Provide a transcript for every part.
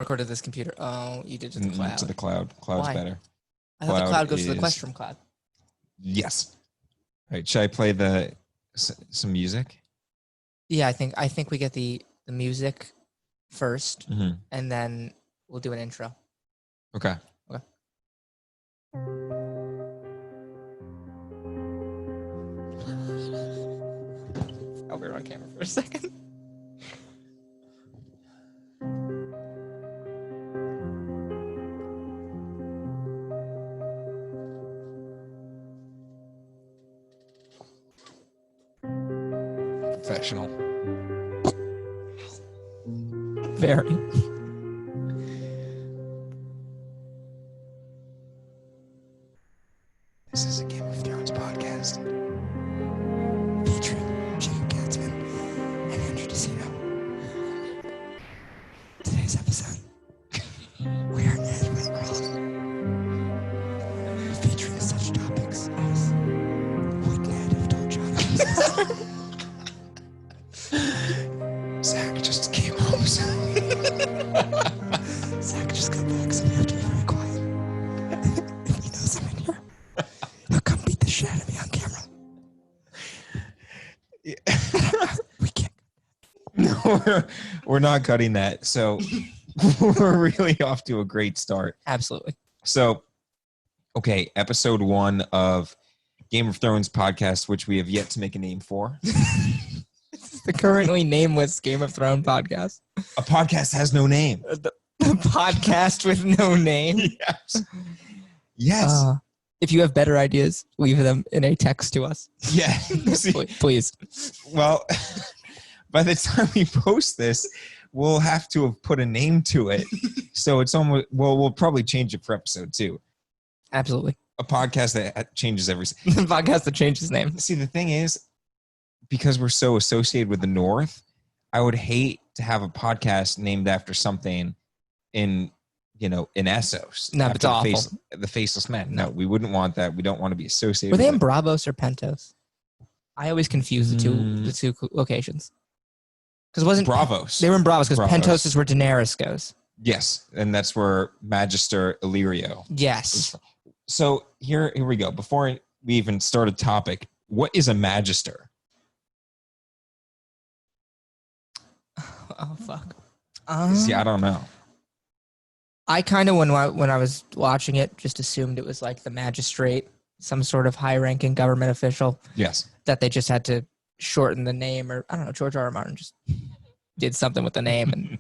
Record to this computer. Oh, you did to the cloud. To the cloud. Cloud's Why? better. I thought the Cloud cloud goes to the is- Quest from cloud. Yes. All right. Should I play some music? Yeah, I think we get the music first, Mm-hmm. and then we'll do an intro. Okay. I'll be on camera for a second. Professional. Very. This is a Game of Thrones podcast. Featuring Jakob and Andrew Desino. Today's episode, we are Ned Stark. Featuring such topics as would Ned have told Jakob? Zach just came home, so Zach just got back, so we have to be very quiet. If he knows I'm in here, he'll come beat the shit out of me on camera. We can't. No, we're not cutting that. So we're really off to a great start. Absolutely. So, okay, episode 1 of Game of Thrones podcast, which we have yet to make a name for. The currently nameless Game of Thrones podcast. A podcast has no name. The podcast with no name. Yes. Yes. If you have better ideas, leave them in a text to us. Yeah. See, Please. well, by the time we post this, we'll have to have put a name to it. So it's almost, well, we'll probably change it for episode 2. Absolutely. A podcast that changes every. The podcast that changed his name. See, the thing is, because we're so associated with the North, I would hate to have a podcast named after something in Essos. No, but it's after awful. The Faceless Man. No, we wouldn't want that. We don't want to be associated Were they with in it. Bravos or Pentos? I always confuse the two locations. Because wasn't Bravos. They were in Bravos because Bravos. Pentos is where Daenerys goes. Yes, and that's where Magister Illyrio. Yes. So here we go. Before we even start a topic, what is a Magister? Oh fuck. See, I don't know. I kind of when I was watching it just assumed it was like the magistrate, some sort of high-ranking government official Yes. that they just had to shorten the name, or I don't know. George R. R. Martin just did something with the name, and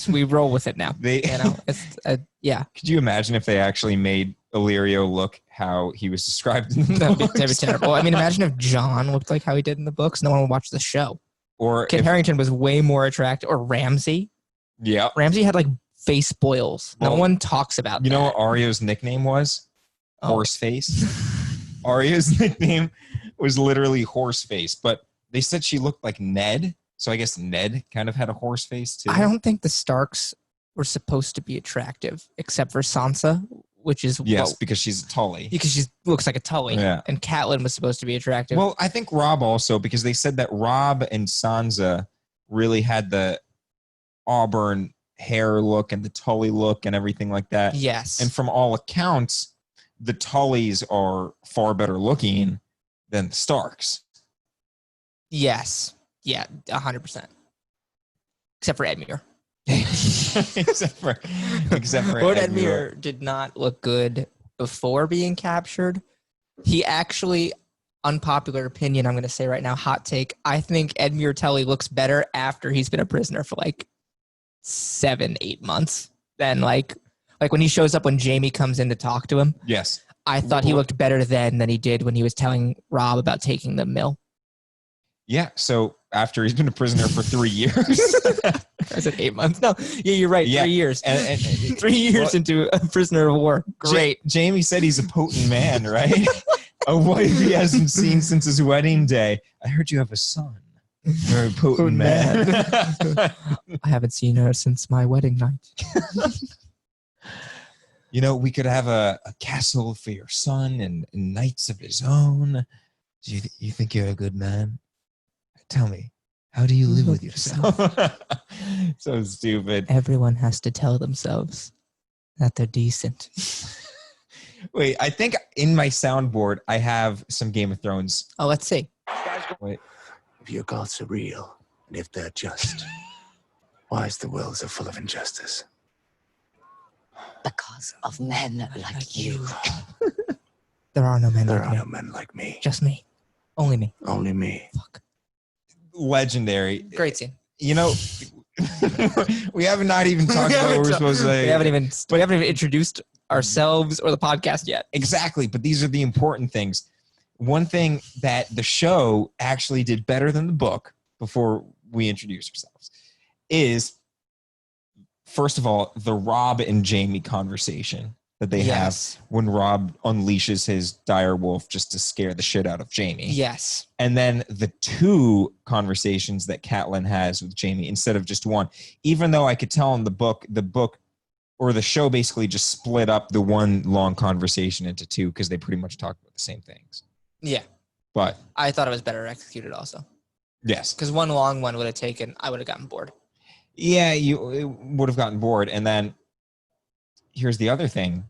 we roll with it now. It's yeah. Could you imagine if they actually made Illyrio look how he was described in the That'd be books? terrible. I mean, imagine if John looked like how he did in the books. No one would watch the show. Or Kit Harington was way more attractive. Or Ramsay. yeah. Ramsay had like face boils. No Well, one talks about You that. know what Arya's nickname was? Oh. Horseface. Arya's nickname was literally Horseface, but they said she looked like Ned, so I guess Ned kind of had a horse face too. I don't think the Starks were supposed to be attractive, except for Sansa, which is Yes, because she's a Tully. because she looks like a Tully. Yeah. And Catelyn was supposed to be attractive. Well, I think Rob also, because they said that Rob and Sansa really had the auburn hair look and the Tully look and everything like that. yes. And from all accounts, the Tullys are far better looking than the Starks. yes. Yeah, 100%. Except for Edmure. except for Lord Edmure. Edmure did not look good before being captured. He actually, unpopular opinion, I'm going to say right now, hot take, I think Edmure Tully looks better after he's been a prisoner for like 7-8 months than like when he shows up when Jamie comes in to talk to him. Yes. I thought he looked better then than he did when he was telling Rob about taking the mill. Yeah. So after he's been a prisoner for 3 years. I said 8 months. No, yeah, you're right. Yeah. 3 years. And 3 years into a prisoner of war. Great. Jamie said he's a potent man, right? A wife he hasn't seen since his wedding day. I heard you have a son. You're a potent man. I haven't seen her since my wedding night. You know, we could have a castle for your son and knights of his own. Do you think you're a good man? Tell me, How do you live with yourself? So stupid. Everyone has to tell themselves that they're decent. Wait, I think in my soundboard I have some Game of Thrones. Oh, let's see. Wait. If your gods are real, and if they're just, why is the world so full of injustice? Because of men like you. There are no men There like are me. no men like me. Just me. Only me. Only me. Fuck. Legendary. Great scene. You know, we have not even talked about what we're supposed to say. We haven't even introduced ourselves or the podcast yet. Exactly, but these are the important things. One thing that the show actually did better than the book before we introduce ourselves is, first of all, the Rob and Jamie conversation that they have when Rob unleashes his dire wolf just to scare the shit out of Jamie. Yes. And then the two conversations that Catelyn has with Jamie instead of just one, even though I could tell in the book or the show basically just split up the one long conversation into two because they pretty much talked about the same things. Yeah. But I thought it was better executed also. yes. Because one long one would have taken, I would have gotten bored. Yeah, you would have gotten bored. And then here's the other thing.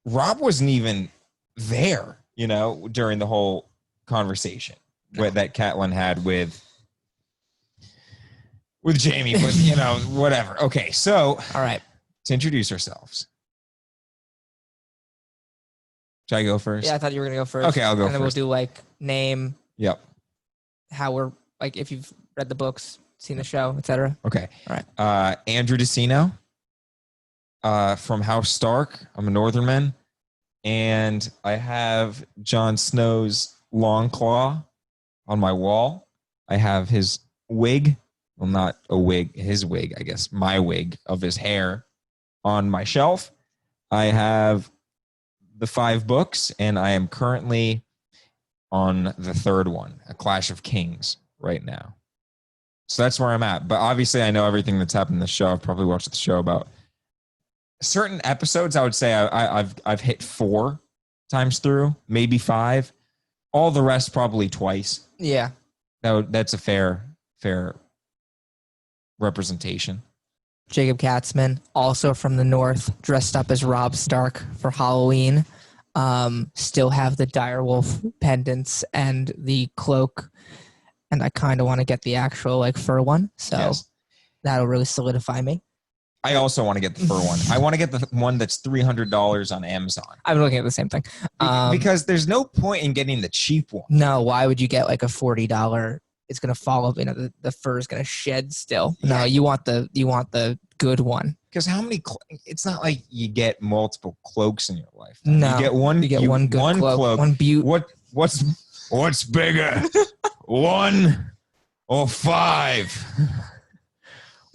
Rob wasn't even there, during the whole conversation that Catelyn had with Jamie, but whatever. Okay, so all right, to introduce ourselves. Should I go first? Yeah, I thought you were gonna go first. Okay, I'll go and then first. we'll do name. Yep. How we're if you've read the books, seen the show, etc. Okay. All right. Andrew Desino. From House Stark. I'm a Northernman. And I have Jon Snow's long claw on my wall. I have his wig. Well, not a wig, his wig, I guess. My wig of his hair on my shelf. I have the 5 books, and I am currently on the 3rd one, A Clash of Kings, right now. So that's where I'm at. But obviously, I know everything that's happened in the show. I've probably watched the show about certain episodes. I would say I've hit 4 times through, maybe 5. All the rest probably twice. Yeah, That's a fair representation. Jacob Katzman, also from the North, dressed up as Robb Stark for Halloween. Still have the direwolf pendants and the cloak, and I kind of want to get the actual fur one. So that'll really solidify me. I also want to get the fur one. I want to get the one that's $300 on Amazon. I'm looking at the same thing. Because there's no point in getting the cheap one. No, why would you get a $40? It's gonna fall off. The fur is gonna shed still. Yeah. No, you want the good one. Because how many? It's not like you get multiple cloaks in your life. No, you get one. You get one good cloak. One beaut. What's bigger? 1 or 5?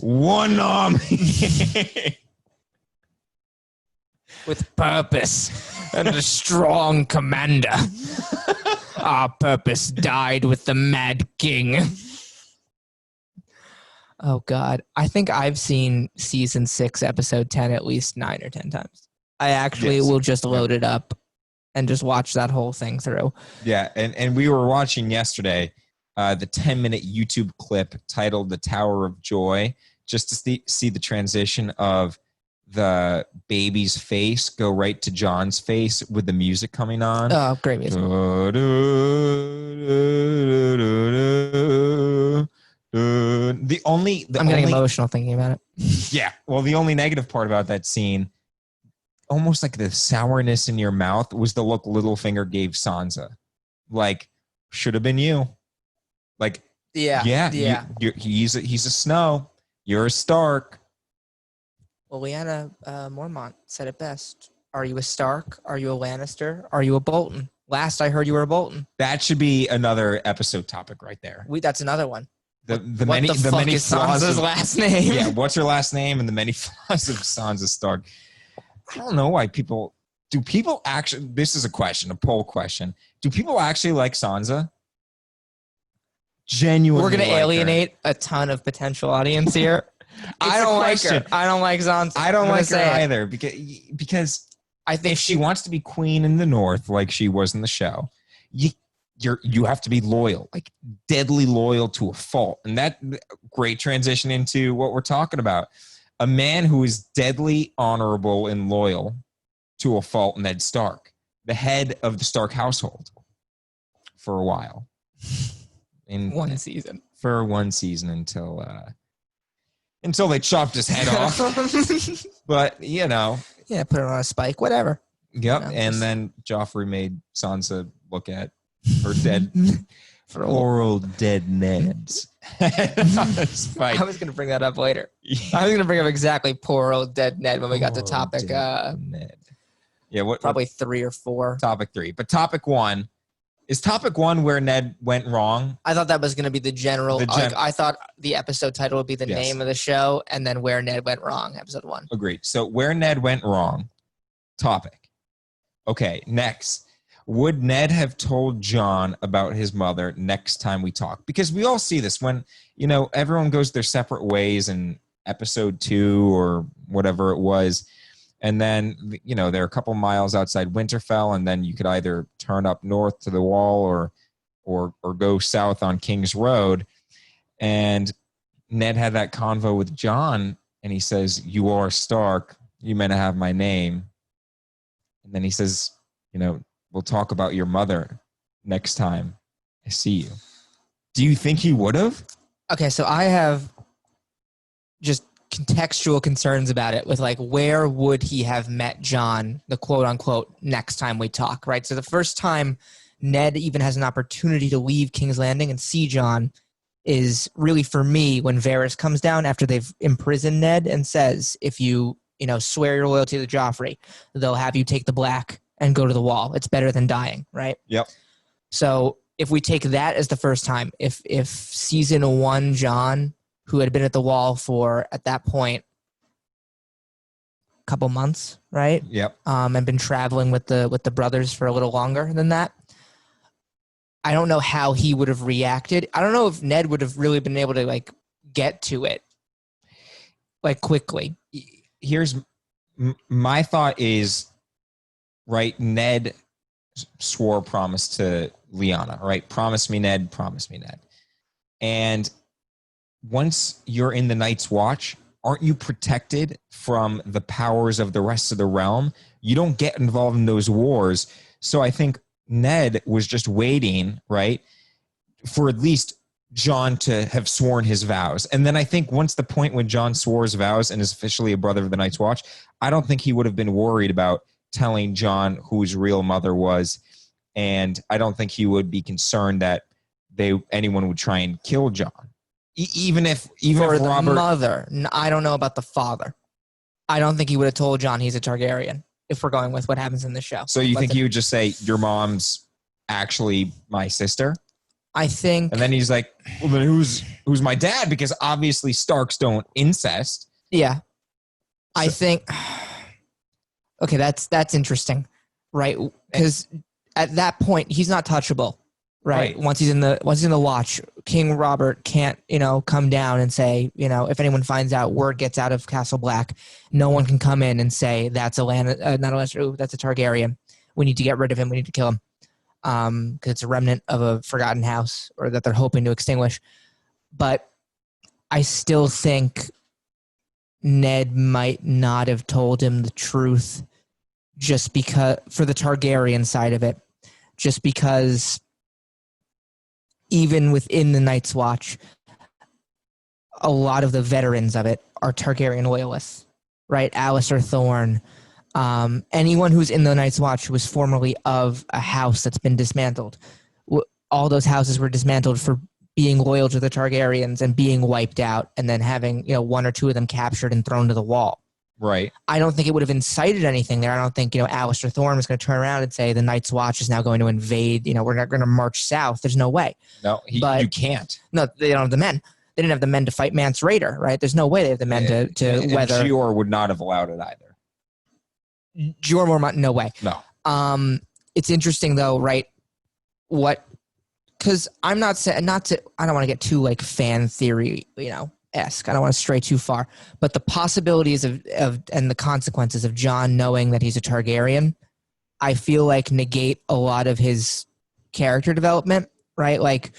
One army with purpose and a strong commander. Our purpose died with the Mad King. Oh, God. I think I've seen season 6, episode 10 at least 9 or 10 times. I actually will just load it up and just watch that whole thing through. Yeah, and we were watching yesterday the 10-minute YouTube clip titled The Tower of Joy, just to see the transition of the baby's face go right to John's face with the music coming on. Oh, great music. I'm getting emotional thinking about it. Yeah. Well, the only negative part about that scene, almost like the sourness in your mouth, was the look Littlefinger gave Sansa. Should have been you. Yeah. He's a Snow. You're a Stark. Well, Lyanna Mormont said it best. Are you a Stark? Are you a Lannister? Are you a Bolton? Last I heard you were a Bolton. That should be another episode topic right there. That's another one. The what many the fuck many is flaws Sansa's of, last name? Yeah, what's her last name and the many flaws of Sansa Stark. I don't know why people actually, this is a question, a poll question. Do people actually like Sansa? Genuinely. We're going to alienate a ton of potential audience here. I don't like her. I don't like Sansa. I don't like her either because I think if she wants to be queen in the North like she was in the show, you you have to be loyal, like deadly loyal to a fault. And that great transition into what we're talking about. A man who is deadly honorable and loyal to a fault, Ned Stark, the head of the Stark household for a while. In One season. For one season until they chopped his head off. But, you know. Yeah, put it on a spike, whatever. Yep. You know, and then Joffrey made Sansa look at her dead, poor old dead Ned's spike. I was going to bring that up later. I was going to bring up exactly poor old dead Ned when we got to topic. Ned. Yeah, probably 3 or 4. Topic 3. But topic 1. Is topic 1 where Ned went wrong? I thought that was going to be the general. I thought the episode title would be the name of the show, and then where Ned went wrong, episode 1. Agreed. So where Ned went wrong, topic. Okay, next. Would Ned have told Jon about his mother next time we talk? Because we all see this when, you know, everyone goes their separate ways in episode 2 or whatever it was. And then, you know, they're a couple miles outside Winterfell, and then you could either turn up north to the wall or go south on King's Road. And Ned had that convo with Jon, and he says, "You are Stark. You meant to have my name." And then he says, you know, "We'll talk about your mother next time I see you." Do you think he would have? Okay, so I have just contextual concerns about it with, like, where would he have met Jon, the quote unquote next time we talk, right? So the first time Ned even has an opportunity to leave King's Landing and see Jon is really, for me, when Varys comes down after they've imprisoned Ned and says, if you swear your loyalty to Joffrey, they'll have you take the black and go to the wall. It's better than dying, right? Yep. So if we take that as the first time, if season 1 Jon, who had been at the wall for, at that point, a couple months, right? Yep. And been traveling with the brothers for a little longer than that, I don't know how he would have reacted. I don't know if Ned would have really been able to, like, get to it, like, quickly. Here's my thought is, right, Ned swore a promise to Lyanna, right? Promise me, Ned. Promise me, Ned. And once you're in the Night's Watch, aren't you protected from the powers of the rest of the realm? You don't get involved in those wars. So I think Ned was just waiting, right, for at least Jon to have sworn his vows. And then I think once the point when Jon swore his vows and is officially a brother of the Night's Watch, I don't think he would have been worried about telling Jon who his real mother was. And I don't think he would be concerned that anyone would try and kill Jon. Even if For the Robert... mother, I don't know about the father. I don't think he would have told Jon he's a Targaryen, if we're going with what happens in the show. So you think he would just say, your mom's actually my sister? I think... And then he's like, well, then who's my dad? Because obviously Starks don't incest. Yeah. I think... Okay, that's interesting, right? Because at that point, he's not touchable. Right. Once he's in the watch, King Robert can't, come down and say, if anyone finds out, word gets out of Castle Black, no one can come in and say that's that's a Targaryen. We need to get rid of him. We need to kill him. Because it's a remnant of a forgotten house, or that they're hoping to extinguish. But I still think Ned might not have told him the truth, just because, for the Targaryen side of it, just because even within the Night's Watch, a lot of the veterans of it are Targaryen loyalists, right? Alistair Thorne, anyone who's in the Night's Watch was formerly of a house that's been dismantled. All those houses were dismantled for being loyal to the Targaryens and being wiped out, and then having, 1 or 2 of them captured and thrown to the wall. Right. I don't think it would have incited anything there. I don't think, Alistair Thorne was going to turn around and say the Night's Watch is now going to invade. We're not going to march south. There's no way. No, you can't. No, they don't have the men. They didn't have the men to fight Mance Rayder, right? There's no way they have the men to weather. Gior would not have allowed it either. Gior, no way. No. It's interesting though, right? Because I'm not saying, I don't want to get too like fan theory, esque. I don't want to stray too far, but the possibilities of and the consequences of Jon knowing that he's a Targaryen, I feel like negate a lot of his character development, right? Like,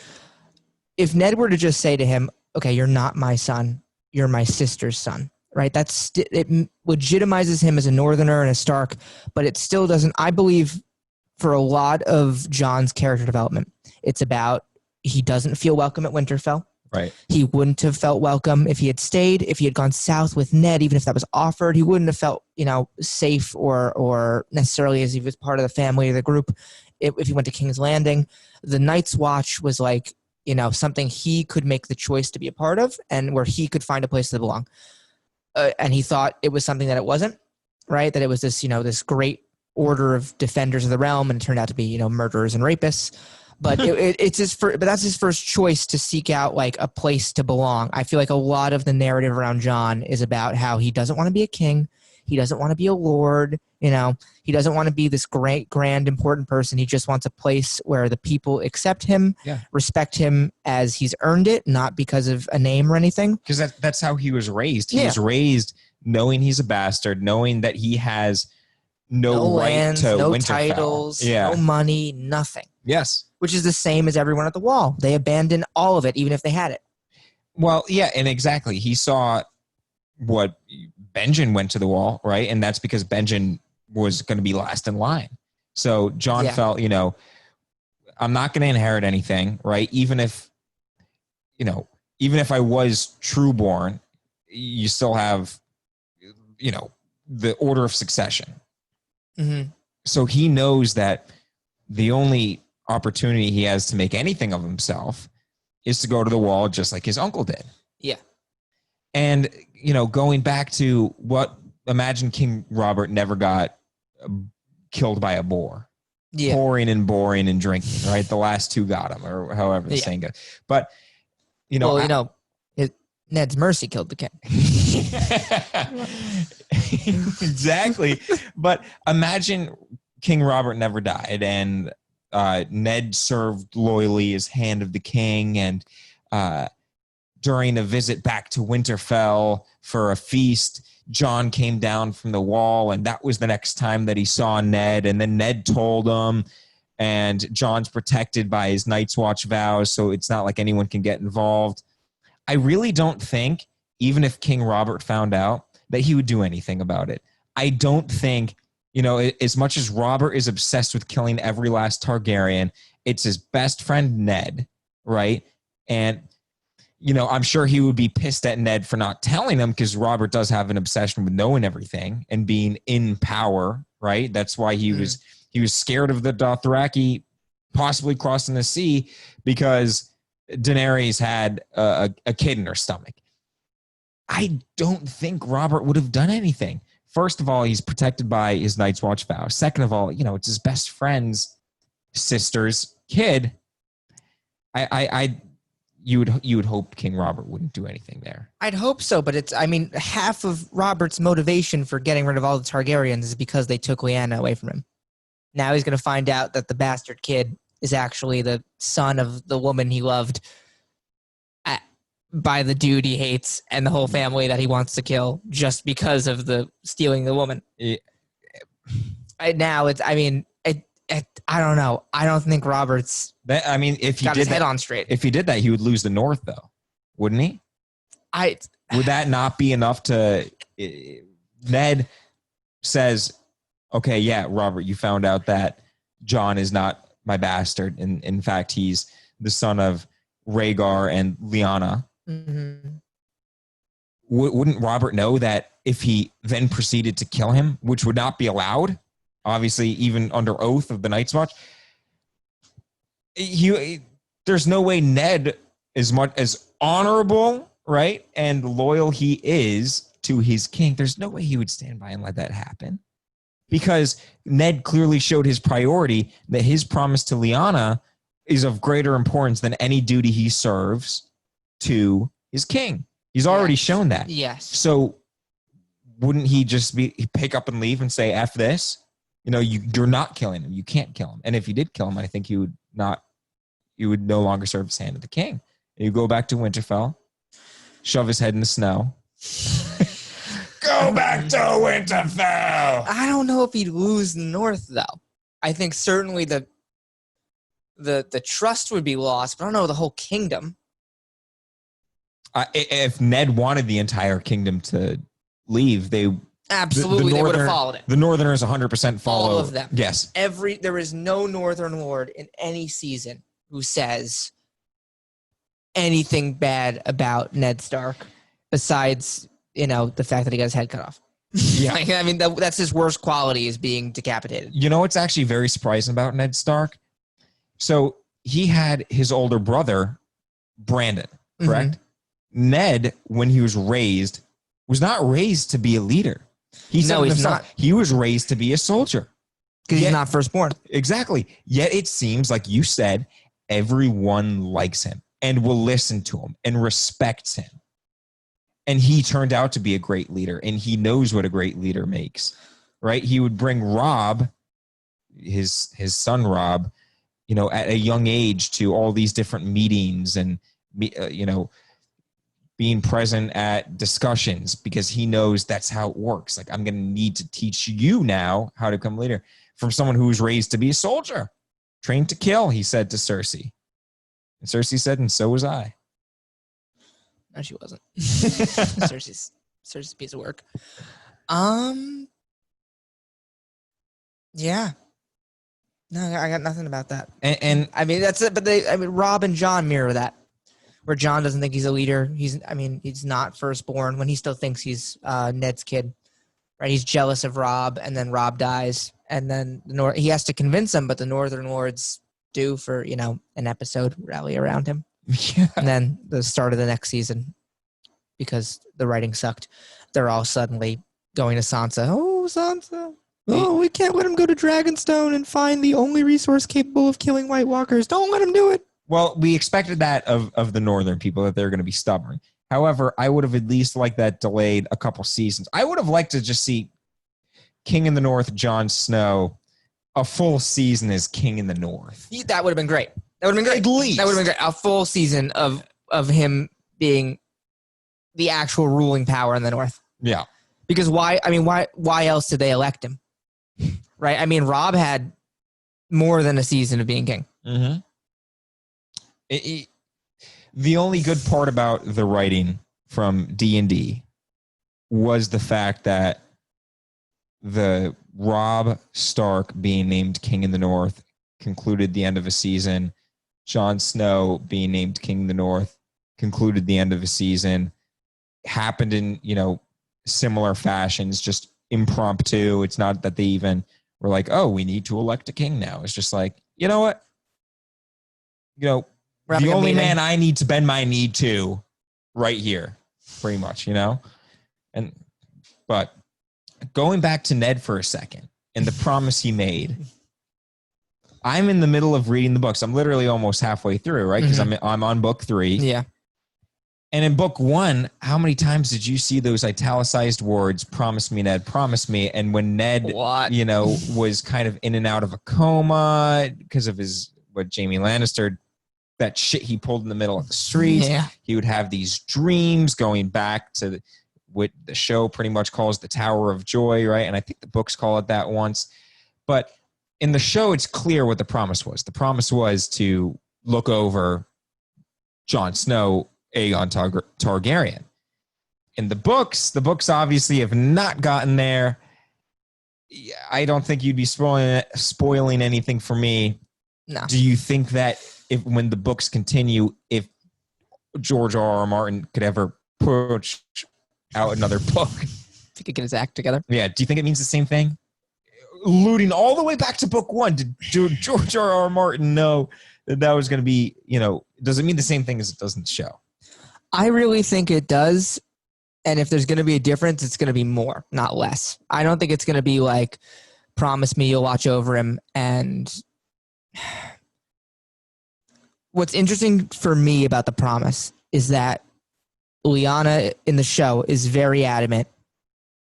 if Ned were to just say to him, okay, you're not my son, you're my sister's son, right? It legitimizes him as a Northerner and a Stark, but it still doesn't, I believe, for a lot of Jon's character development, it's about he doesn't feel welcome at Winterfell. Right. He wouldn't have felt welcome if he had stayed, if he had gone south with Ned, even if that was offered. He wouldn't have felt, safe or necessarily as he was part of the family or the group if he went to King's Landing. The Night's Watch was like, something he could make the choice to be a part of and where he could find a place to belong. And he thought it was something that it wasn't, right? That it was this, this great order of defenders of the realm, and it turned out to be, murderers and rapists. But but that's his first choice, to seek out like a place to belong. I feel like a lot of the narrative around Jon is about how he doesn't want to be a king. He doesn't want to be a lord. He doesn't want to be this great, grand, important person. He just wants a place where the people accept him, respect him as he's earned it, not because of a name or anything. Because that's how he was raised. He was raised knowing he's a bastard, knowing that he has no right lands, to no Winterfell. titles, no money, nothing. Yes. Which is the same as everyone at the Wall. They abandoned all of it, even if they had it. Well, yeah, and exactly. He saw what Benjen went to the Wall, right? And that's because Benjen was going to be last in line. So Jon felt, I'm not going to inherit anything, right? Even if I was trueborn, you still have, the order of succession. Mm-hmm. So he knows that the only opportunity he has to make anything of himself is to go to the Wall just like his uncle did. Yeah. And, going back to imagine King Robert never got killed by a boar. Yeah. Pouring and boring and drinking, right? The last two got him, or however the saying goes. But, Ned's mercy killed the king. Exactly. But imagine King Robert never died, and Ned served loyally as hand of the king, and during a visit back to Winterfell for a feast, Jon came down from the Wall, and that was the next time that he saw Ned, and then Ned told him, and Jon's protected by his Night's Watch vows, so it's not like anyone can get involved. I really don't think, even if King Robert found out, that he would do anything about it. I don't think, as much as Robert is obsessed with killing every last Targaryen, it's his best friend Ned, right? And, I'm sure he would be pissed at Ned for not telling him, because Robert does have an obsession with knowing everything and being in power, right? That's why he was scared of the Dothraki possibly crossing the sea, because Daenerys had a kid in her stomach. I don't think Robert would have done anything. First of all, he's protected by his Night's Watch vow. Second of all, it's his best friend's sister's kid. You would hope King Robert wouldn't do anything there. I'd hope so, but half of Robert's motivation for getting rid of all the Targaryens is because they took Lyanna away from him. Now he's going to find out that the bastard kid is actually the son of the woman he loved by the dude he hates and the whole family that he wants to kill just because of the stealing the woman. Yeah. I don't know. I don't think Robert's if he got did his head on straight. If he did that, he would lose the North, though, wouldn't he? Would that not be enough to? Ned says, "Okay, yeah, Robert, you found out that Jon is not my bastard, and in fact, he's the son of Rhaegar and Lyanna." Mm-hmm. Wouldn't Robert know that if he then proceeded to kill him, which would not be allowed, obviously, even under oath of the Night's Watch, there's no way Ned, as much as honorable, right, and loyal he is to his king, there's no way he would stand by and let that happen. Because Ned clearly showed his priority, that his promise to Lyanna is of greater importance than any duty he serves to his king. He's already shown that. Yes. So wouldn't he just pick up and leave and say, F this? You're not killing him. You can't kill him. And if you did kill him, I think you would no longer serve as hand of the king. And you go back to Winterfell, shove his head in the snow. Go back to Winterfell. I don't know if he'd lose the North, though. I think certainly the trust would be lost, but I don't know the whole kingdom. If Ned wanted the entire kingdom to leave, Absolutely, they would have followed it. The Northerners 100% follow. All of them. Yes. There is no Northern Lord in any season who says anything bad about Ned Stark besides, the fact that he got his head cut off. Yeah. I mean, that's his worst quality, is being decapitated. You know what's actually very surprising about Ned Stark? So he had his older brother, Brandon, correct? Mm-hmm. Ned, when he was raised, was not raised to be a leader. He's not. He was raised to be a soldier. Because he's not firstborn. Exactly. Yet it seems, like you said, everyone likes him and will listen to him and respects him. And he turned out to be a great leader, and he knows what a great leader makes, right? He would bring Rob, his son Rob, at a young age to all these different meetings and, being present at discussions, because he knows that's how it works. Like, I'm going to need to teach you now how to become a leader, from someone who was raised to be a soldier, trained to kill, he said to Cersei. And Cersei said, and so was I. No, she wasn't. Cersei's a piece of work. Yeah. No, I got nothing about that. And I mean, that's it. But Rob and Jon mirror that, where Jon doesn't think he's a leader. He's not firstborn when he still thinks he's Ned's kid, right? He's jealous of Rob, and then Rob dies, and then he has to convince him, but the Northern Lords do for an episode rally around him. Yeah. And then the start of the next season, because the writing sucked, they're all suddenly going to Sansa. Oh, Sansa. Oh, we can't let him go to Dragonstone and find the only resource capable of killing White Walkers. Don't let him do it. Well, we expected that of the Northern people, that they're going to be stubborn. However, I would have at least liked that delayed a couple seasons. I would have liked to just see King in the North, Jon Snow, a full season as King in the North. That would have been great. That would have been great. At least. That would have been great. A full season of him being the actual ruling power in the North. Yeah. Because why else did they elect him? Right? I mean, Rob had more than a season of being king. Mm-hmm. The only good part about the writing from D&D was the fact that the Rob Stark being named King in the North concluded the end of a season. Jon Snow being named King in the North concluded the end of a season. Happened in, similar fashions, just impromptu. It's not that they even were like, oh, we need to elect a king now. It's just like, you know what? The only man I need to bend my knee to right here, pretty much, But going back to Ned for a second and the promise he made, I'm in the middle of reading the books. I'm literally almost halfway through, right? Because I'm on book 3. Yeah. And in book 1, how many times did you see those italicized words, promise me, Ned, promise me? And when Ned, was kind of in and out of a coma because of what Jaime Lannister, that shit he pulled in the middle of the street. Yeah. He would have these dreams going back to what the show pretty much calls the Tower of Joy, right? And I think the books call it that once. But in the show, it's clear what the promise was. The promise was to look over Jon Snow, Aegon Targaryen. In the books obviously have not gotten there. I don't think you'd be spoiling anything for me. No. Do you think that when the books continue, if George R.R. Martin could ever push out another book, if he could get his act together? Yeah. Do you think it means the same thing? Alluding all the way back to book 1, did George R.R. Martin know that was going to be, does it mean the same thing as it does in the show? I really think it does. And if there's going to be a difference, it's going to be more, not less. I don't think it's going to be like, promise me you'll watch over him. And what's interesting for me about the promise is that Lyanna in the show is very adamant.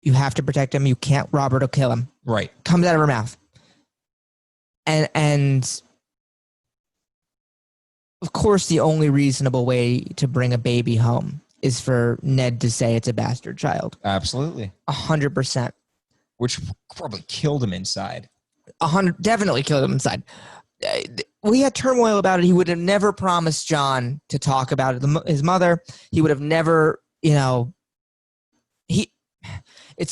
You have to protect him. You can't. Robert will kill him. Right. Comes out of her mouth. And of course, the only reasonable way to bring a baby home is for Ned to say it's a bastard child. Absolutely. 100%. Which probably killed him inside. Definitely killed him inside. we had turmoil about it. He would have never promised John to talk about it. His mother, he would have never, it's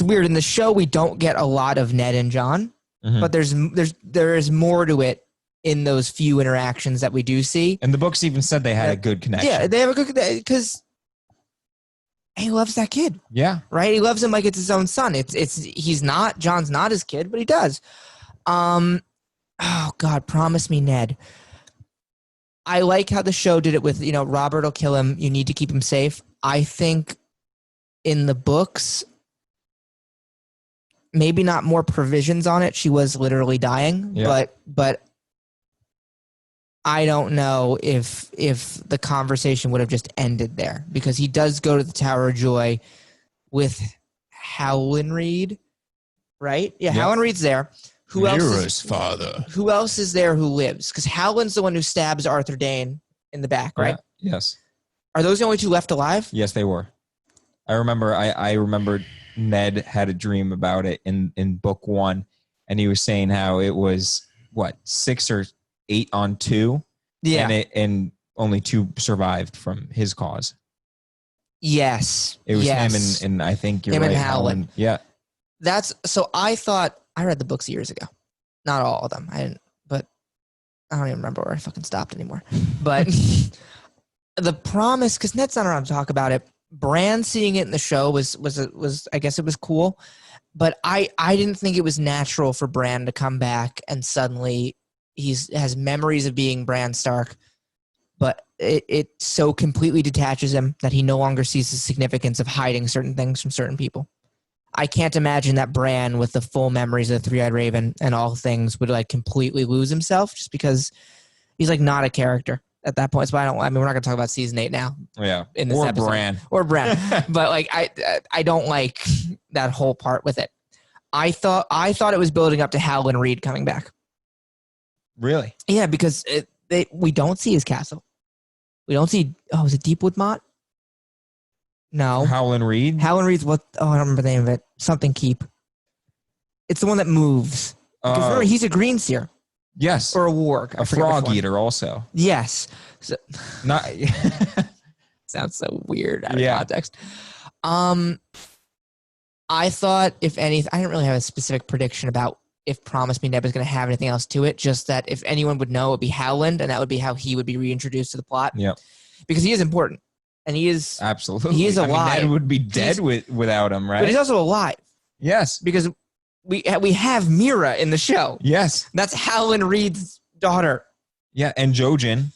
weird. In the show, we don't get a lot of Ned and John, but there is more to it in those few interactions that we do see. And the books even said they had a good connection. Yeah, they have a good connection because he loves that kid. Yeah. Right? He loves him like it's his own son. John's not his kid, but he does. Oh God, promise me, Ned. I like how the show did it with, Robert will kill him. You need to keep him safe. I think in the books, maybe not more provisions on it. She was literally dying, but I don't know if the conversation would have just ended there, because he does go to the Tower of Joy with Howland Reed, right? Yeah, yep. Howland Reed's there. Who else is there who lives? Because Howland's the one who stabs Arthur Dane in the back, right? Yeah. Yes. Are those the only two left alive? Yes, they were. I remember Ned had a dream about it in book 1, and he was saying how it was 6 or 8 on 2. Yeah. And only 2 survived from his cause. Yes. It was him and I think you're him right, and Howland. Yeah. I read the books years ago. Not all of them. I didn't, but I don't even remember where I fucking stopped anymore. But the promise, because Ned's not around to talk about it. Bran seeing it in the show was I guess it was cool, but I didn't think it was natural for Bran to come back and suddenly has memories of being Bran Stark, but it so completely detaches him that he no longer sees the significance of hiding certain things from certain people. I can't imagine that Bran, with the full memories of the Three-Eyed Raven and all things, would completely lose himself just because he's not a character at that point. So we're not going to talk about season 8 now. Yeah. In this episode. Or Bran. But I don't like that whole part with it. I thought it was building up to Howland Reed coming back. Really? Yeah, because we don't see his castle. We don't see. Oh, is it Deepwood Mott? No. Howland Reed? Howland Reed's what? Oh, I don't remember the name of it. Something Keep. It's the one that moves. Because remember, he's a green seer. Yes. Or a warg. A frog eater also. Yes. So, not. Sounds so weird out of context. I thought, if anything, I didn't really have a specific prediction about if Promise Me Ned was going to have anything else to it. Just that if anyone would know, it would be Howland, and that would be how he would be reintroduced to the plot. Yep. Because he is important. And he is absolutely. He is alive. Ned would be dead without him, right? But he's also alive. Yes, because we have Mira in the show. Yes, that's Howland Reed's daughter. Yeah, and Jojen.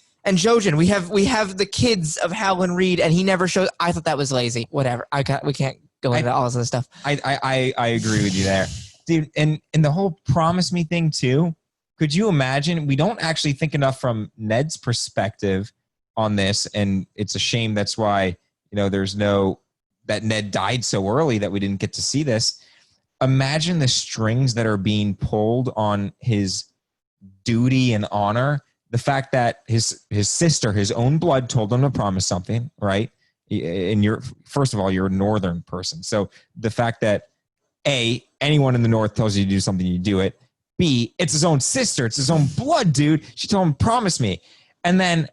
We have the kids of Howland Reed, and he never shows. I thought that was lazy. Whatever. We can't go into all this other stuff. I agree with you there, dude. And the whole Promise Me thing too. Could you imagine? We don't actually think enough from Ned's perspective on this, and it's a shame that's why that Ned died so early that we didn't get to see this. Imagine the strings that are being pulled on his duty and honor. The fact that his sister, his own blood, told him to promise something, right? And first of all, you're a northern person, so the fact that anyone in the north tells you to do something, you do it. B, it's his own sister, it's his own blood, dude. She told him, promise me. And then,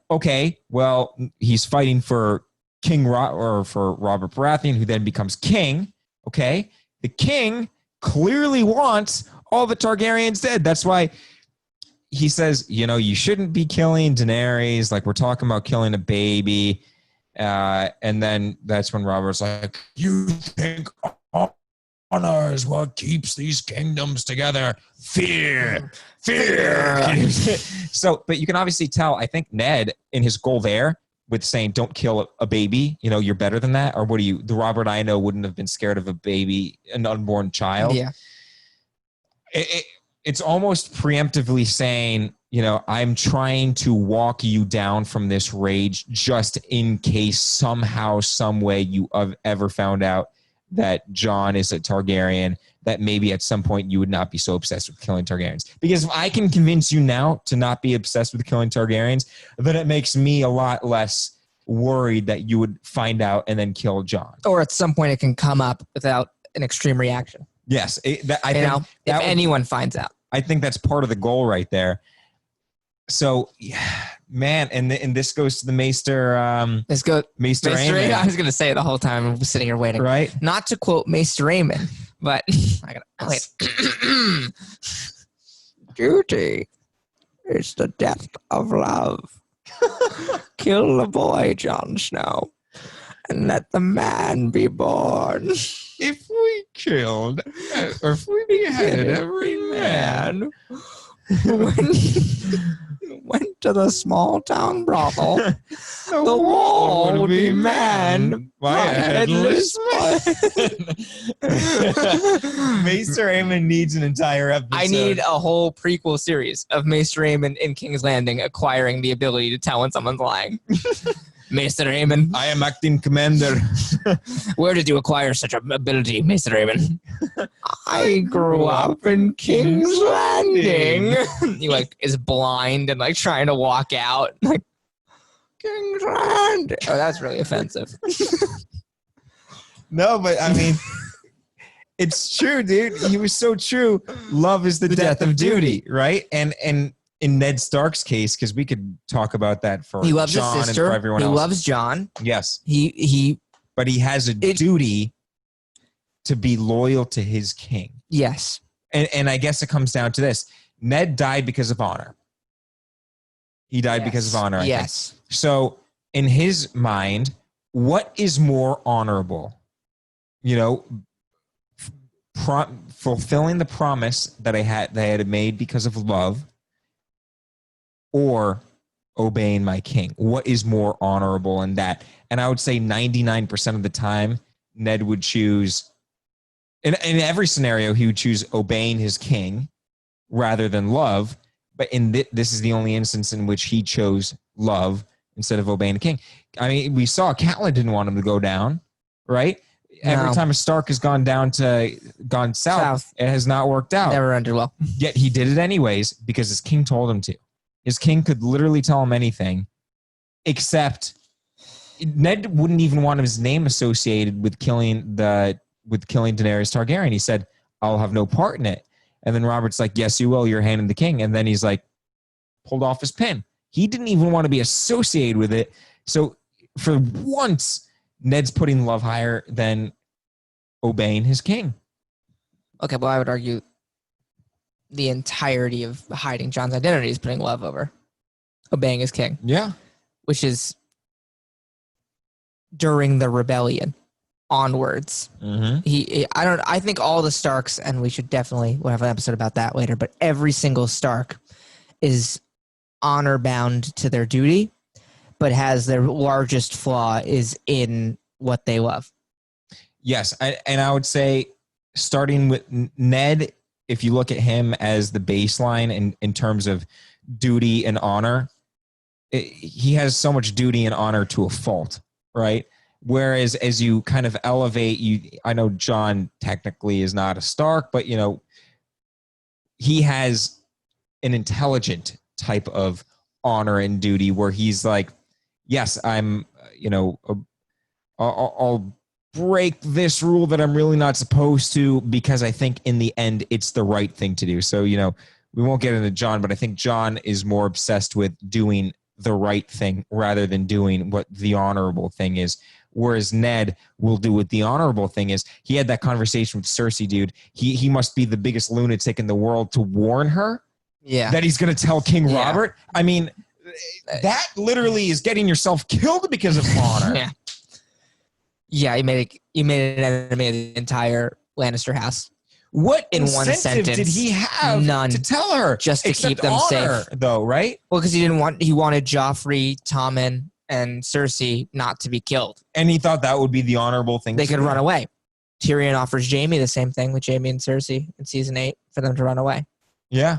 he's fighting for for Robert Baratheon, who then becomes king. Okay, the king clearly wants all the Targaryens dead. That's why he says, you shouldn't be killing Daenerys. We're talking about killing a baby. And then that's when Robert's like, you think honor is what keeps these kingdoms together? Fear. So, but you can obviously tell, I think Ned, in his goal there, with saying, don't kill a baby, you're better than that. Or the Robert I know wouldn't have been scared of a baby, an unborn child. Yeah. It's almost preemptively saying, I'm trying to walk you down from this rage just in case somehow, some way you have ever found out that Jon is a Targaryen, that maybe at some point you would not be so obsessed with killing Targaryens. Because if I can convince you now to not be obsessed with killing Targaryens, then it makes me a lot less worried that you would find out and then kill Jon. Or at some point it can come up without an extreme reaction. Yes. If anyone finds out. I think that's part of the goal right there. So, yeah, man, and this goes to the Maester. Let's go. Maester Maester Aemon, Aemon. I was going to say it the whole time. I'm sitting here waiting. right? Not to quote Maester Aemon, but I got to wait. Duty is the death of love. Kill the boy, Jon Snow, and let the man be born. If we killed, or if we beheaded every man. Went to the small town brothel. The wall would be manned by a headless man. Maester Aemon needs an entire episode. I need a whole prequel series of Maester Aemon in King's Landing acquiring the ability to tell when someone's lying. Maester Aemon. I am acting commander. Where did you acquire such an ability, Maester Aemon? I grew up in King's Landing. He like is blind and like trying to walk out. Like King's Landing. Oh, that's really offensive. No, but I mean, it's true, dude. He was so true. Love is the death of duty, right? And in Ned Stark's case, because we could talk about that for He loves Jon his sister. and for everyone He else. loves Jon. Yes. But he has a duty to be loyal to his king. Yes. And I guess it comes down to this. Ned died because of honor. He died because of honor, I think. So in his mind, what is more honorable? You know, fulfilling the promise that I had made because of love, or obeying my king. What is more honorable in that? And I would say 99% of the time, Ned would choose, in every scenario, he would choose obeying his king rather than love. But in this is the only instance in which he chose love instead of obeying the king. I mean, we saw Catelyn didn't want him to go down, right? No. Every time a Stark has gone south, it has not worked out. Never ended well. Yet he did it anyways because his king told him to. His king could literally tell him anything, except Ned wouldn't even want his name associated with killing Daenerys Targaryen. He said, "I'll have no part in it." And then Robert's like, "Yes, you will. You're handing the king." And then he's like, pulled off his pin. He didn't even want to be associated with it. So for once, Ned's putting love higher than obeying his king. Okay, well, I would argue the entirety of hiding Jon's identity is putting love over obeying his king. Yeah. Which is during the rebellion onwards. Mm-hmm. I think all the Starks, and we'll have an episode about that later, but every single Stark is honor bound to their duty, but has their largest flaw is in what they love. Yes. And I would say starting with Ned, if you look at him as the baseline in terms of duty and honor, he has so much duty and honor to a fault, right? Whereas as you kind of elevate, I know Jon technically is not a Stark, but, he has an intelligent type of honor and duty where he's like, yes, I'm, I'll break this rule that I'm really not supposed to because I think in the end it's the right thing to do. So, we won't get into Jon, but I think Jon is more obsessed with doing the right thing rather than doing what the honorable thing is. Whereas Ned will do what the honorable thing is. He had that conversation with Cersei, dude. He must be the biggest lunatic in the world to warn her that he's going to tell King Robert. I mean, that literally is getting yourself killed because of honor. Yeah, you made an enemy of the entire Lannister house. What in one incentive sentence did he have None to tell her? Just to keep them honor, safe, though, right? Well, because he wanted Joffrey, Tommen, and Cersei not to be killed, and he thought that would be the honorable thing. They could run away. Tyrion offers Jaime the same thing with Jaime and Cersei in season 8 for them to run away. Yeah,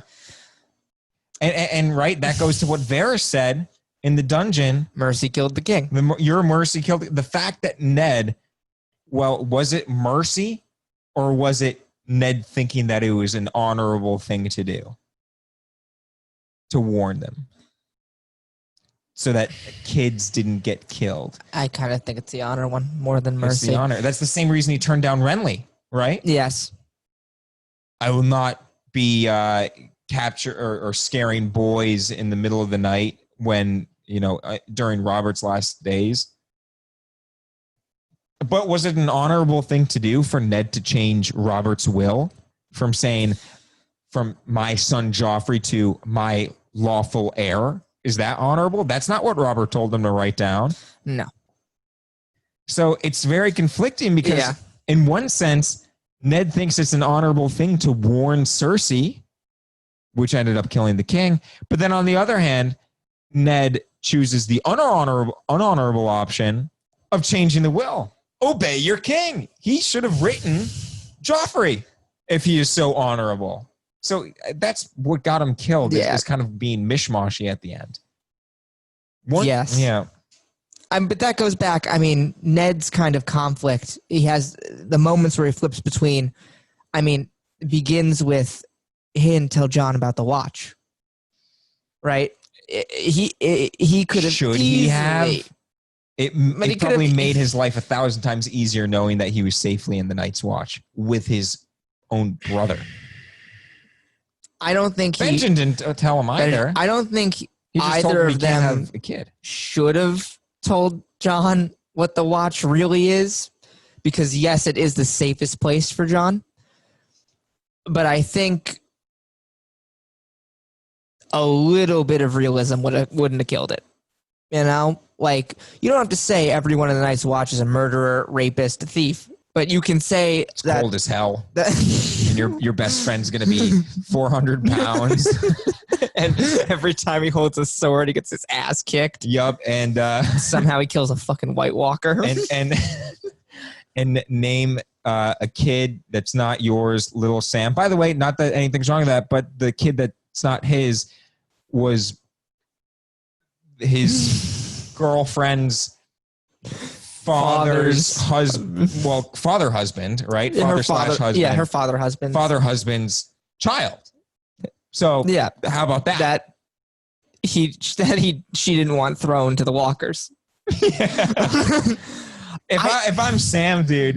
and right, that goes to what Varys said in the dungeon. Mercy killed the king. Your mercy killed the fact that Ned. Well, was it mercy, or was it Ned thinking that it was an honorable thing to do? To warn them. So that kids didn't get killed. I kind of think it's the honor one more than mercy. It's the honor. That's the same reason he turned down Renly, right? Yes. I will not be capture or scaring boys in the middle of the night when, during Robert's last days. But was it an honorable thing to do for Ned to change Robert's will from saying from my son Joffrey to my lawful heir? Is that honorable? That's not what Robert told him to write down. No. So it's very conflicting because in one sense, Ned thinks it's an honorable thing to warn Cersei, which ended up killing the king. But then on the other hand, Ned chooses the unhonorable option of changing the will. Obey your king. He should have written Joffrey if he is so honorable. So that's what got him killed. Yeah. Is kind of being mishmashy at the end. Yes. Yeah. But that goes back. I mean, Ned's kind of conflict. He has the moments where he flips between. I mean, it begins with he didn't tell John about the watch, right? He could have. Should he have? It probably made his life 1,000 times easier knowing that he was safely in the Night's Watch with his own brother. I don't think Benjen didn't tell him either. I don't think He just either told him he of can't them have a kid. should have told John what the watch really is, because yes, it is the safest place for John. But I think a little bit of realism wouldn't have killed it. You know, like you don't have to say everyone in the Night's Watch is a murderer, rapist, thief, but you can say It's cold as hell, and your best friend's gonna be 400 pounds, and every time he holds a sword, he gets his ass kicked. Yup, and Somehow he kills a fucking White Walker. and name a kid that's not yours, Little Sam. By the way, not that anything's wrong with that, but the kid that's not his was his girlfriend's father's husband. Well, father husband, right? Father/husband. Yeah, her father husband. Father husband's child. So Yeah, how about that? that she didn't want thrown to the walkers. If I'm Sam, dude,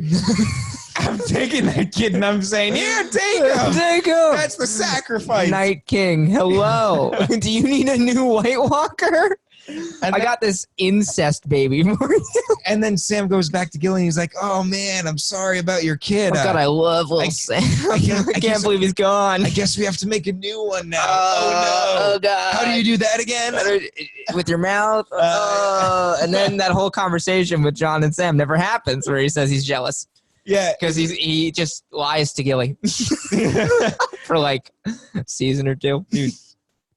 I'm taking that kid and I'm saying, here, take him. Take him. That's the sacrifice. Night King, hello. Do you need a new White Walker? And I got this incest baby for you. And then Sam goes back to Gilly and he's like, oh man, I'm sorry about your kid. Oh God, I love little Sam. I can't believe he's gone. I guess we have to make a new one now. Oh God. How do you do that again? With your mouth? And then that whole conversation with John and Sam never happens where he says he's jealous. Yeah. Because he just lies to Gilly for like a season or two. Dude,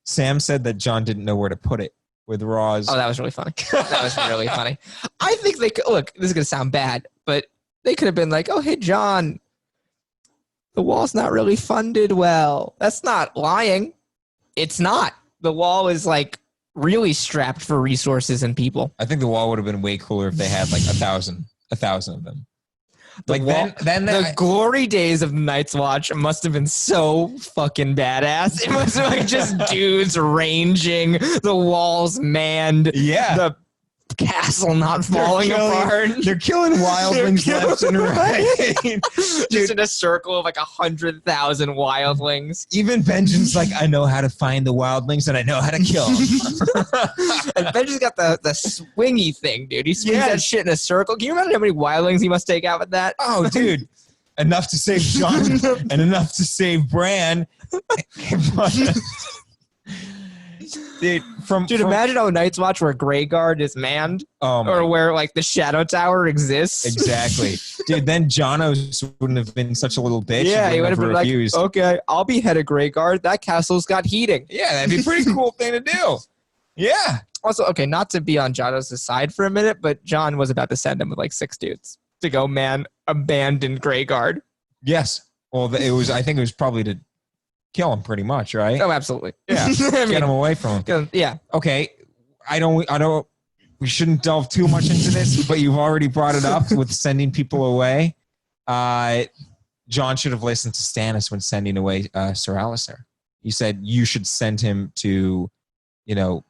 Sam said that John didn't know where to put it with Roz. Oh, that was really funny. That was really funny. I think they could, look, this is going to sound bad, but they could have been like, oh, hey, John, the wall's not really funded well. That's not lying. It's not. The wall is like really strapped for resources and people. I think the wall would have been way cooler if they had like 1,000 of them. Like The glory days of the Night's Watch must have been so fucking badass. It was like just dudes ranging, the walls manned, the castle not falling apart. They're killing wildlings left and right. Just in a circle of like 100,000 wildlings. Even Benjen's like, I know how to find the wildlings and I know how to kill them. And Benjen's got the swingy thing, dude. He swings that shit in a circle. Can you imagine how many wildlings he must take out with that? Oh, dude. Enough to save John and enough to save Bran. Dude, imagine how Night's Watch where Greyguard is manned, or where like the Shadow Tower exists. Exactly, dude. Then Jonos wouldn't have been such a little bitch. Yeah, he would have been refused. like, "Okay, I'll be head of Greyguard. That castle's got heating." Yeah, that'd be a pretty cool thing to do. Yeah. Also, okay, not to be on Jonos' side for a minute, but John was about to send him with like 6 dudes to go man abandoned Greyguard. Yes. Well, it was. I think it was probably to kill him, pretty much, right? Oh, absolutely. Yeah. Get him away from him. Yeah. Okay. I don't. We shouldn't delve too much into this, but you've already brought it up with sending people away. John should have listened to Stannis when sending away Sir Alistair. He said you should send him to, man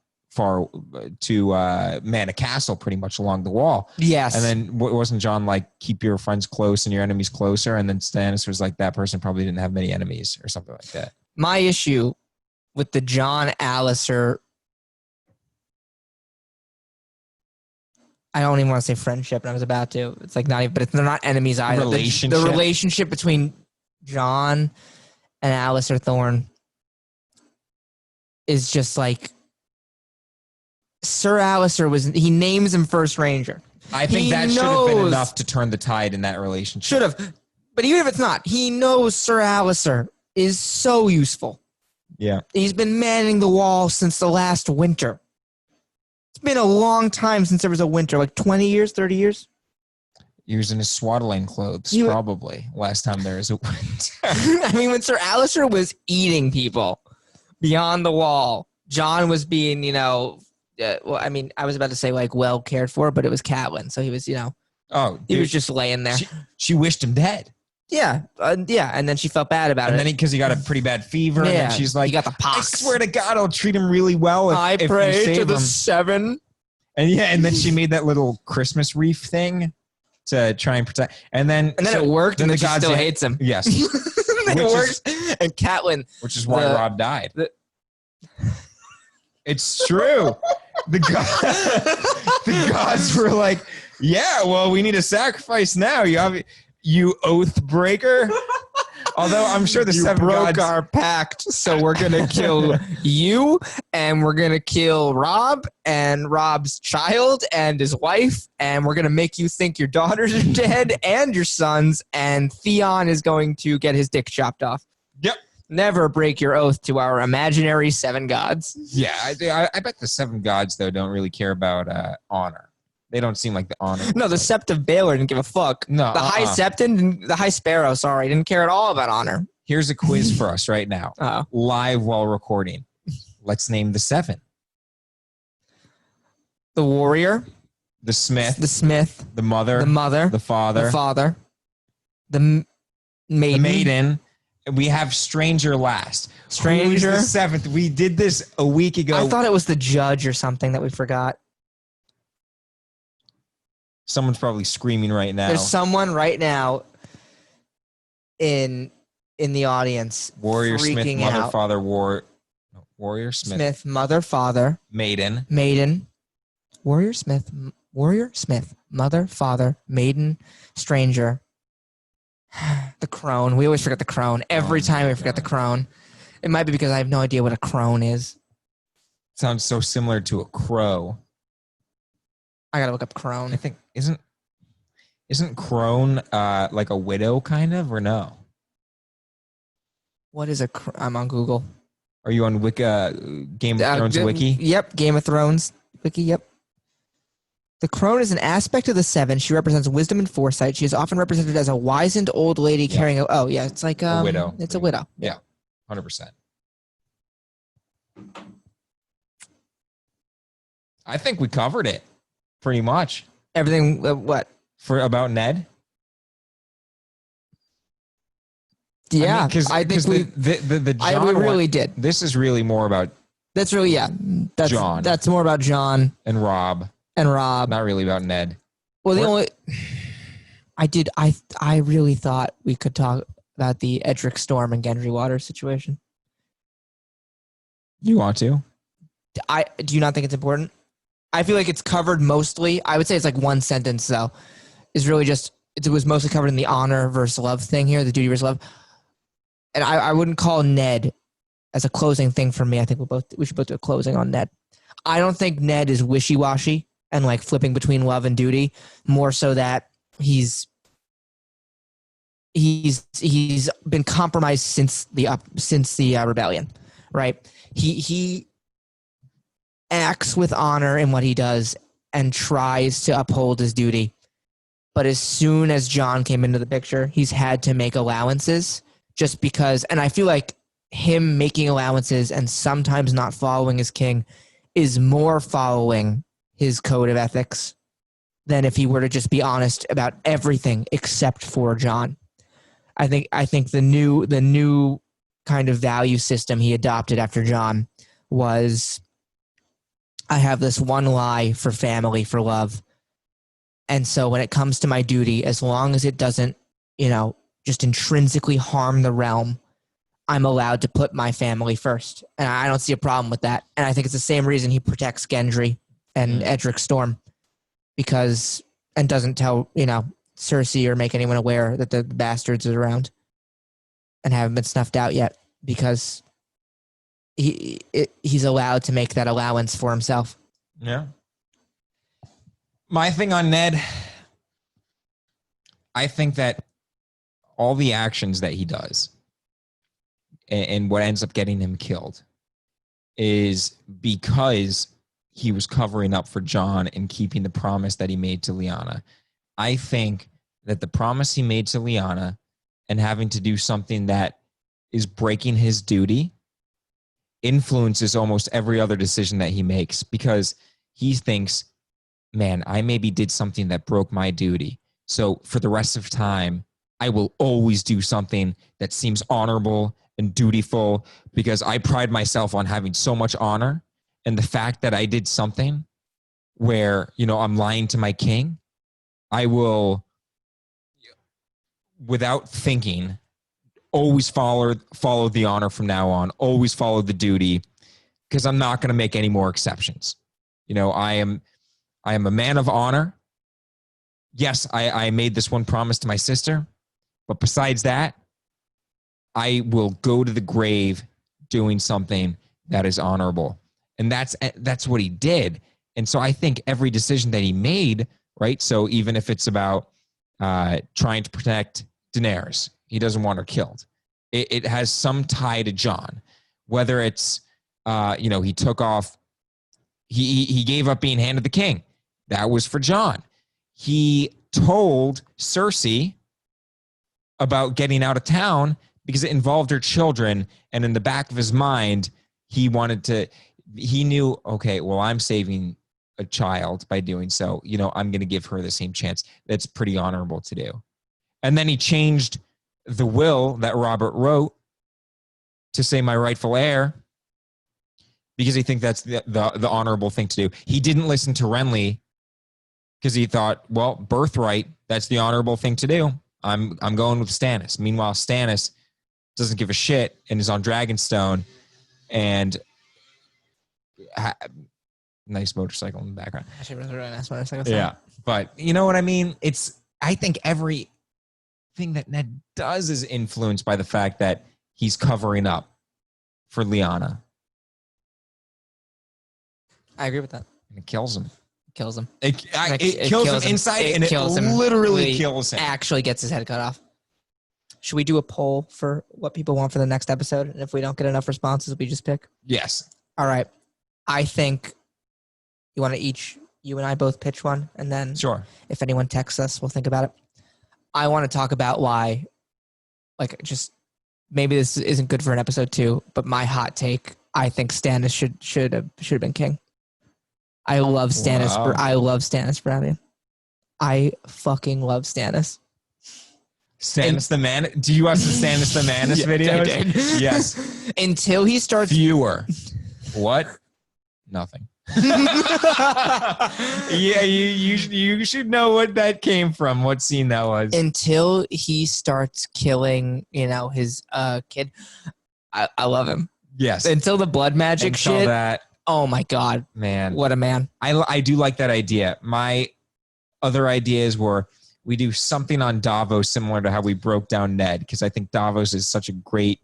a castle pretty much along the wall. Yes. And then wasn't John like, keep your friends close and your enemies closer? And then Stannis was like, that person probably didn't have many enemies or something like that. My issue with the John Alliser. I don't even want to say friendship, and I was about to. It's like not even, but they're not enemies either. Relationship. The relationship between John and Alliser Thorne is just like Sir Alliser he names him First Ranger. I think that should have been enough to turn the tide in that relationship. Should have. But even if it's not, he knows Sir Alliser is so useful. Yeah. He's been manning the wall since the last winter. It's been a long time since there was a winter, like 20 years, 30 years. He was in his swaddling clothes, probably, last time there was a winter. I mean, when Sir Alliser was eating people beyond the wall, John was being, well, I mean, I was about to say, like, well cared for, but it was Catelyn. So he was, he was just laying there. She wished him dead. Yeah. And then she felt bad about it. And then because he got a pretty bad fever, and then she's like, he got the pox. I swear to God, I'll treat him really well if you save him. Seven. And then she made that little Christmas wreath thing to try and protect. And then it worked, and then she still hates him. Yes. It works. And Catelyn. Which is why Rob died. It's true. The gods were like, yeah, well, we need a sacrifice now. You oath breaker. Although I'm sure the seven gods broke our pact, so we're gonna kill you, and we're gonna kill Rob and Rob's child and his wife, and we're gonna make you think your daughters are dead and your sons, and Theon is going to get his dick chopped off. Yep. Never break your oath to our imaginary seven gods. Yeah, I bet the seven gods though don't really care about honor. They don't seem like the honor. No, the Sept of Baelor didn't give a fuck. No, the High Septon, the High Sparrow, sorry, didn't care at all about honor. Here's a quiz for us right now, live while recording. Let's name the seven. The warrior. The smith. The smith. The mother. The mother. The father. The father. The maiden. The maiden. We have stranger last. Stranger. Who's the seventh? We did this a week ago. I thought it was the judge or something that we forgot. Someone's probably screaming right now. There's someone right now in the audience. Warrior, freaking Smith, mother, out. father, Warrior, Smith. Smith, mother, father. Maiden. Warrior, Smith, mother, father, maiden, stranger. The crone. We always forget the crone. Every time we forget the crone. It might be because I have no idea what a crone is. Sounds so similar to a crow. I gotta look up crone. I think isn't crone like a widow kind of, or no? What is a I'm on Google. Are you on Game of Thrones wiki? Yep, Game of Thrones wiki, yep. The crone is an aspect of the seven. She represents wisdom and foresight. She is often represented as a wizened old lady carrying it's like a widow. It's a widow. Yeah, 100%. I think we covered it pretty much. Everything. What for about Ned? Yeah, I think we John really did. This is really more about. That's really John. That's more about John and Rob. Not really about Ned. Well, I really thought we could talk about the Edric Storm and Gendry Waters situation. You want to? Do you not think it's important? I feel like it's covered mostly. I would say it's like one sentence though. Is really just it was mostly covered in the honor versus love thing here, the duty versus love. And I wouldn't call Ned as a closing thing for me. I think we should both do a closing on Ned. I don't think Ned is wishy-washy and like flipping between love and duty, more so that he's been compromised since the rebellion, right? He acts with honor in what he does and tries to uphold his duty. But as soon as John came into the picture, he's had to make allowances just because, and I feel like him making allowances and sometimes not following his king is more following his code of ethics than if he were to just be honest about everything except for John. I think the new kind of value system he adopted after John was, I have this one lie for family, for love. And so when it comes to my duty, as long as it doesn't, just intrinsically harm the realm, I'm allowed to put my family first. And I don't see a problem with that. And I think it's the same reason he protects Gendry and Edric Storm and doesn't tell, Cersei or make anyone aware that the bastards are around and haven't been snuffed out yet, because he's allowed to make that allowance for himself. Yeah. My thing on Ned, I think that all the actions that he does and what ends up getting him killed is because he was covering up for Jon and keeping the promise that he made to Lyanna. I think that the promise he made to Lyanna and having to do something that is breaking his duty influences almost every other decision that he makes, because he thinks, man, I maybe did something that broke my duty. So for the rest of time, I will always do something that seems honorable and dutiful, because I pride myself on having so much honor. And the fact that I did something where, I'm lying to my king, I will, without thinking, always follow the honor from now on, always follow the duty, because I'm not going to make any more exceptions. I am a man of honor. Yes, I made this one promise to my sister, but besides that, I will go to the grave doing something that is honorable. And that's what he did. And so I think every decision that he made, right? So even if it's about trying to protect Daenerys, he doesn't want her killed. It has some tie to Jon, whether it's, he took off, he gave up being Hand of the King. That was for Jon. He told Cersei about getting out of town because it involved her children. And in the back of his mind, he knew, okay, well, I'm saving a child by doing so. I'm going to give her the same chance. That's pretty honorable to do. And then he changed the will that Robert wrote to say my rightful heir, because he thinks that's the honorable thing to do. He didn't listen to Renly because he thought, well, birthright, that's the honorable thing to do. I'm going with Stannis. Meanwhile, Stannis doesn't give a shit and is on Dragonstone, and nice motorcycle in the background. Actually, really nice motorcycle. Yeah, but you know what I mean? I think everything that Ned does is influenced by the fact that he's covering up for Lyanna. I agree with that. And it kills him. Kills him. It kills him inside, and it literally kills him. Actually gets his head cut off. Should we do a poll for what people want for the next episode? And if we don't get enough responses, we just pick? Yes. All right. I think you want to you and I both pitch one, and then Sure. If anyone texts us, we'll think about it. I want to talk about why, just maybe this isn't good for an episode 2, but my hot take, I think Stannis should have been king. I love Stannis. Wow. I love Stannis Baratheon. I fucking love Stannis. Stannis the Man. Do you watch the Stannis the Manus videos? I did. Yes. Until he starts. Viewer. What? Nothing. Yeah, you should know what that came from. What scene that was. Until he starts killing, his kid. I love him. Yes. Until the blood magic Until shit. that. Oh my God. Man. What a man. I do like that idea. My other ideas were we do something on Davos similar to how we broke down Ned, because I think Davos is such a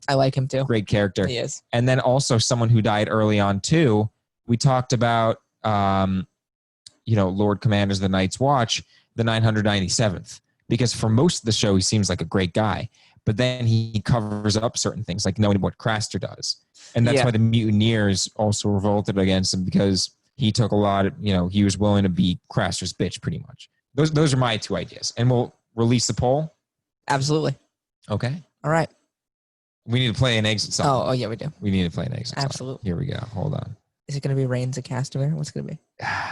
I like him too. great character. He is. And then also someone who died early on too. We talked about, Lord Commanders of the Night's Watch, the 997th, because for most of the show, he seems like a great guy, but then he covers up certain things, like knowing what Craster does. And that's why the mutineers also revolted against him, because he took a lot of, he was willing to be Craster's bitch pretty much. Those are my 2 ideas. And we'll release the poll. Absolutely. Okay. All right. We need to play an exit song. Oh yeah, we do. We need to play an exit song. Absolutely. Here we go. Hold on. Is it going to be Reigns of Castamere? What's it going to be?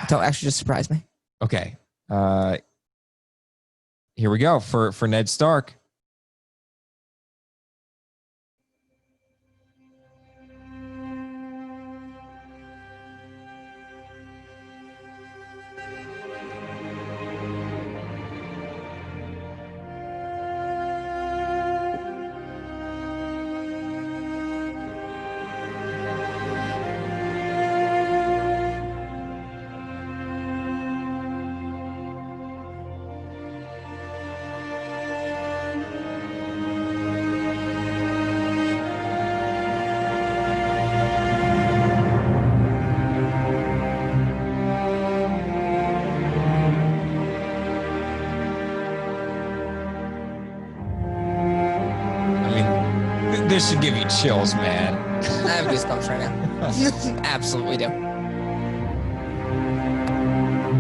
Don't actually just surprise me. Okay. Here we go for Ned Stark. this should give you chills, man. I have goosebumps right now. Absolutely do.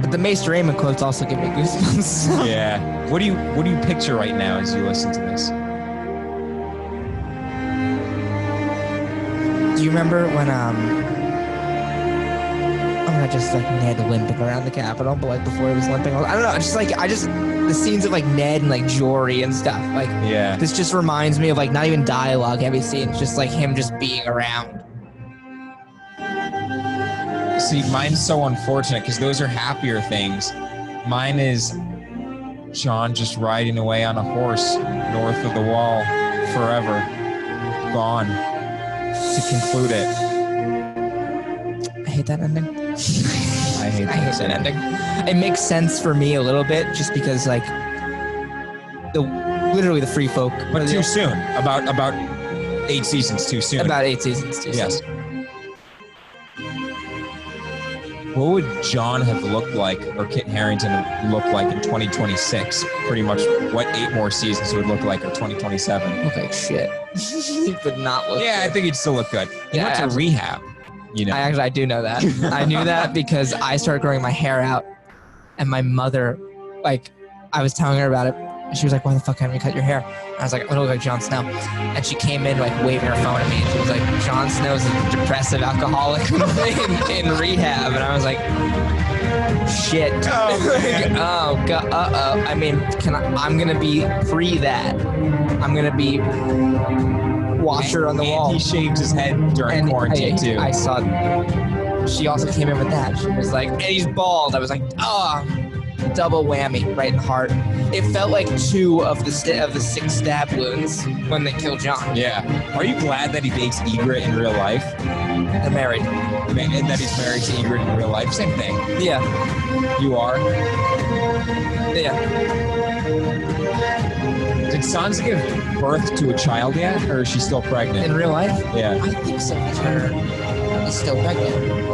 But the Maester Aemon quotes also give me goosebumps. Yeah. What do you picture right now as you listen to this? Do you remember when not just like Ned limping around the Capitol, but like before he was limping, I don't know. It's just like the scenes of like Ned and like Jory and stuff. Like Yeah. this just reminds me of like not even dialogue heavy scenes, just like him just being around. See, mine's so unfortunate because those are happier things. Mine is John just riding away on a horse north of the wall forever. Gone. To conclude it. I hate that ending. I hate that ending. It makes sense for me a little bit just because like literally the free folk. But too soon. About 8 seasons too soon. About 8 seasons too soon. Yes. What would John have looked like, or Kit Harington have looked like in 2026? Pretty much what 8 more seasons would look like, or 2027? Look like shit. He would not look Yeah, good. I think he'd still look good. He went to rehab, you know. I do know that. I knew that because I started growing my hair out, and my mother, like, I was telling her about it. And she was like, "Why the fuck haven't you cut your hair?" I was like, "I'm gonna look like Jon Snow." And she came in like waving her phone at me, and she was like, "Jon Snow's a depressive alcoholic in rehab." And I was like, "Shit." Oh god. I mean, I'm gonna be free that. I'm gonna be watcher on the wall. He shaved his head during quarantine too. I saw. She also came in with that. She was like, "And he's bald." I was like, "Oh." Double whammy right in the heart. It felt like 2 of the 6 stab wounds when they killed John. Yeah. Are you glad that he dates Ygritte in real life? They're married. And that he's married to Ygritte in real life? Same thing. Yeah. You are? Yeah. Did Sansa give birth to a child yet, or is she still pregnant? In real life? Yeah. I think so. He's still pregnant.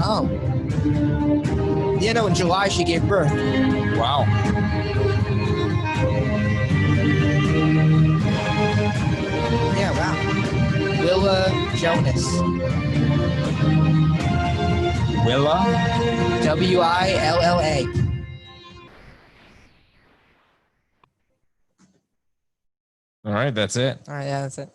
Oh. Yeah, no, in July she gave birth. Wow. Yeah, wow. Willa Jonas. Willa? Willa. All right, that's it. All right, yeah, that's it.